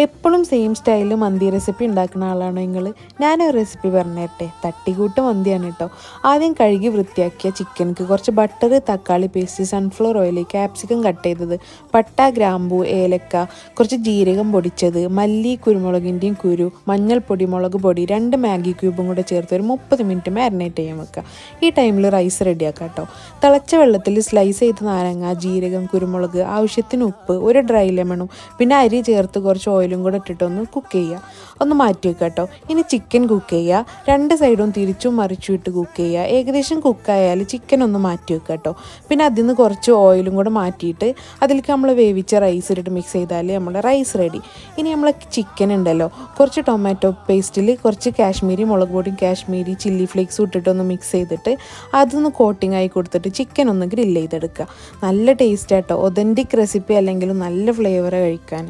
എപ്പോഴും സെയിം സ്റ്റൈലിൽ മന്തി റെസിപ്പി ഉണ്ടാക്കുന്ന ആളാണോ നിങ്ങൾ? ഞാനൊരു റെസിപ്പി പറഞ്ഞുതരട്ടെ. തട്ടിക്കൂട്ട് മന്തിയാണ് കേട്ടോ. ആദ്യം കഴുകി വൃത്തിയാക്കിയ ചിക്കൻക്ക് കുറച്ച് ബട്ടർ, തക്കാളി paste, sunflower oil, capsicum cut ചെയ്തത്, പട്ട, ഗ്രാമ്പൂ, ഏലക്ക, കുറച്ച് ജീരകം പൊടിച്ചത്, മല്ലി, കുരുമുളകിൻ്റെയും കുരു, മഞ്ഞൾപ്പൊടി, മുളക് പൊടി, 2 മാഗി ക്യൂബും കൂടെ ചേർത്ത് ഒരു 30 മിനിറ്റ് മാരിനേറ്റ് ചെയ്യാൻ വെക്കുക. ഈ ടൈമിൽ റൈസ് റെഡിയാക്കാം കേട്ടോ. തിളച്ച വെള്ളത്തിൽ സ്ലൈസ് ചെയ്ത് നാരങ്ങ, ജീരകം, കുരുമുളക്, ആവശ്യത്തിന് ഉപ്പ്, ഒരു ഡ്രൈ ലെമണും പിന്നെ അരി ചേർത്ത് കുറച്ച് ഓയിലും കൂടെ ഇട്ടിട്ടൊന്ന് കുക്ക് ചെയ്യുക. ഒന്ന് മാറ്റി വെക്കുക കേട്ടോ. ഇനി ചിക്കൻ കുക്ക് ചെയ്യുക. 2 സൈഡും തിരിച്ചും മറിച്ചും ഇട്ട് കുക്ക് ചെയ്യുക. ഏകദേശം കുക്കായാൽ ചിക്കൻ ഒന്ന് മാറ്റി വെക്കുക കേട്ടോ. പിന്നെ അതിൽ നിന്ന് കുറച്ച് ഓയിലും കൂടെ മാറ്റിയിട്ട് അതിലേക്ക് നമ്മൾ വേവിച്ച റൈസ് ഇട്ടിട്ട് മിക്സ് ചെയ്താൽ നമ്മുടെ റൈസ് റെഡി. ഇനി നമ്മൾ ചിക്കൻ ഉണ്ടല്ലോ, കുറച്ച് ടൊമാറ്റോ പേസ്റ്റിൽ കുറച്ച് കാശ്മീരി മുളക് പൊടിയും കാശ്മീരി ചില്ലി ഫ്ലേക്സും ഇട്ടിട്ടൊന്ന് മിക്സ് ചെയ്തിട്ട് അതൊന്ന് കോട്ടിംഗ് ആയി കൊടുത്തിട്ട് ചിക്കൻ ഒന്ന് ഗ്രില്ല് ചെയ്തെടുക്കുക. നല്ല ടേസ്റ്റ് ആട്ടോ. ഒതൻറ്റിക് റെസിപ്പി അല്ലെങ്കിലും നല്ല ഫ്ലേവർ കഴിക്കാൻ.